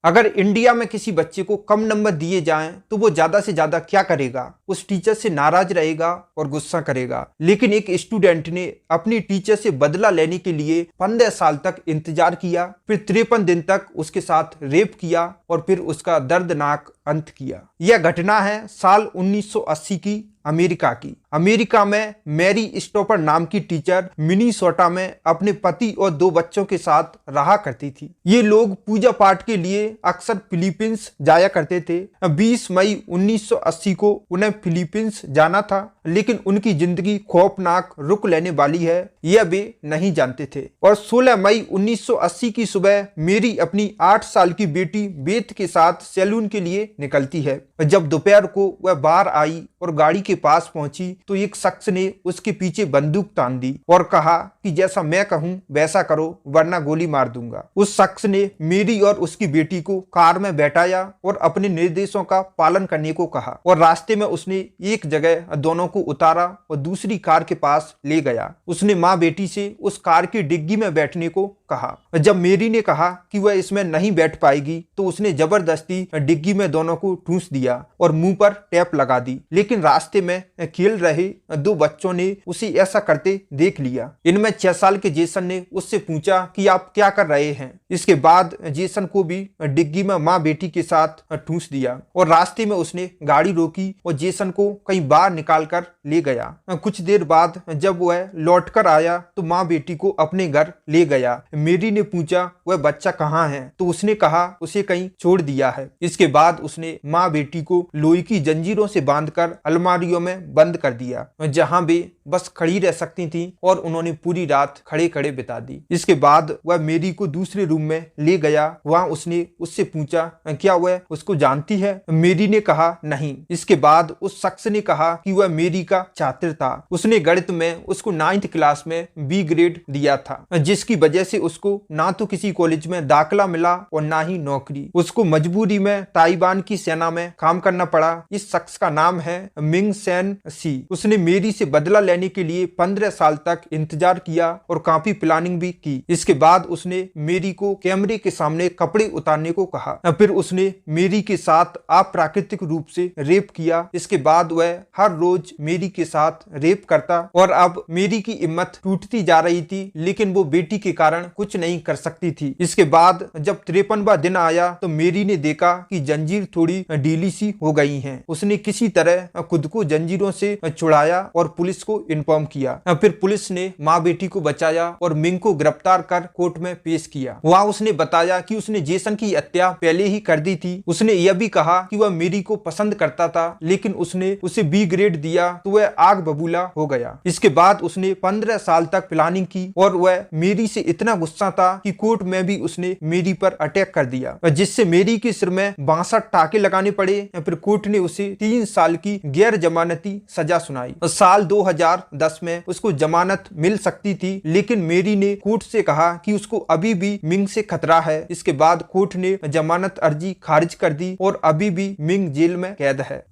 अगर इंडिया में किसी बच्चे को कम नंबर दिए जाएं तो वो ज्यादा से ज्यादा क्या करेगा? उस टीचर से नाराज रहेगा और गुस्सा करेगा। लेकिन एक स्टूडेंट ने अपनी टीचर से बदला लेने के लिए 15 साल तक इंतजार किया, फिर 53 दिन तक उसके साथ रेप किया और फिर उसका दर्दनाक अंत किया। यह घटना है साल 1980 की अमेरिका की। अमेरिका में मैरी स्टोपर नाम की टीचर मिनीसोटा में अपने पति और 2 बच्चों के साथ रहा करती थी। ये लोग पूजा पाठ के लिए अक्सर फिलीपींस जाया करते थे। 20 मई 1980 को उन्हें फिलीपींस जाना था, लेकिन उनकी जिंदगी खौफनाक रुख लेने वाली है यह वे नहीं जानते थे। और 16 मई 1980 की सुबह मेरी अपनी 8 साल की बेटी बेथ के साथ सैलून के लिए निकलती है। जब दोपहर को वह बाहर आई और गाड़ी के पास पहुंची तो एक शख्स ने उसके पीछे बंदूक तान दी और कहा कि जैसा मैं कहूं वैसा करो वरना गोली मार दूंगा। उस शख्स ने मेरी और उसकी बेटी को कार में बैठाया और अपने निर्देशों का पालन करने को कहा और रास्ते में उसने एक जगह दोनों को उतारा और दूसरी कार के पास ले गया। उसने माँ बेटी से उस कार की डिग्गी में बैठने को कहा। जब मेरी ने कहा कि वह इसमें नहीं बैठ पाएगी तो उसने जबरदस्ती डिग्गी में दोनों को ठूंस दिया और मुंह पर टेप लगा दी। लेकिन रास्ते में खेल रहे 2 बच्चों ने उसे ऐसा करते देख लिया। इनमें 6 साल के जेसन ने उससे पूछा कि आप क्या कर रहे हैं। इसके बाद जेसन को भी डिग्गी में माँ बेटी के साथ ठूंस दिया और रास्ते में उसने गाड़ी रोकी और जेसन को कहीं बाहर निकाल कर ले गया। कुछ देर बाद जब वह लौट कर आया तो माँ बेटी को अपने घर ले गया। मेरी ने पूछा वह बच्चा कहाँ है तो उसने कहा उसे कहीं छोड़ दिया है। इसके बाद उसने माँ बेटी को लोहे की जंजीरों से बांधकर अलमारियों में बंद कर दिया, जहां वे बस खड़ी रह सकती थीं और उन्होंने पूरी रात खड़े खड़े बिता दी। इसके बाद वह मेरी को दूसरे रूम में ले गया। वहां उसने उससे पूछा क्या वह उसको जानती है। मेरी ने कहा नहीं। इसके बाद उस शख्स ने कहा कि वह मेरी का छात्र था। उसने गणित में उसको 9th क्लास में B ग्रेड दिया था, जिसकी वजह से उसको ना तो किसी कॉलेज में दाखिला मिला और ना ही नौकरी। उसको मजबूरी में ताइवान की सेना में काम करना पड़ा। इस शख्स का नाम है मिंग सेन सी। उसने मेरी से बदला लेने के लिए 15 साल तक इंतजार किया और काफी प्लानिंग भी की। इसके बाद उसने मेरी को कैमरे के सामने कपड़े उतारने को कहा। फिर उसने मेरी के साथ अप्राकृतिक रूप से रेप किया। इसके बाद वह हर रोज मेरी के साथ रेप करता और अब मेरी की हिम्मत टूटती जा रही थी, लेकिन वो बेटी के कारण कुछ नहीं कर सकती थी। इसके बाद जब 53वां दिन आया तो मेरी ने देखा कि जंजीर थोड़ी ढीली सी हो गई हैं। उसने किसी तरह खुद को जंजीरों से छुड़ाया और पुलिस को इन्फॉर्म किया। फिर पुलिस ने माँ बेटी को बचाया और मिंग को गिरफ्तार कर कोर्ट में पेश किया। वहाँ उसने बताया कि उसने जेसन की हत्या पहले ही कर दी थी। उसने यह भी कहा कि वह मेरी को पसंद करता था, लेकिन उसने उसे B ग्रेड दिया तो वह आग बबूला हो गया। इसके बाद उसने 15 साल तक प्लानिंग की और वह मेरी से इतना गुस्सा था कि कोर्ट में भी उसने मेरी पर अटैक कर दिया, जिससे मेरी के सिर में 62 टाके लगाने पड़े। फिर कोर्ट ने उसे 3 साल की गैर जमानती सजा सुनाई। साल 2010 में उसको जमानत मिल सकती थी, लेकिन मेरी ने कोर्ट से कहा कि उसको अभी भी मिंग से खतरा है। इसके बाद कोर्ट ने जमानत अर्जी खारिज कर दी और अभी भी मिंग जेल में कैद है।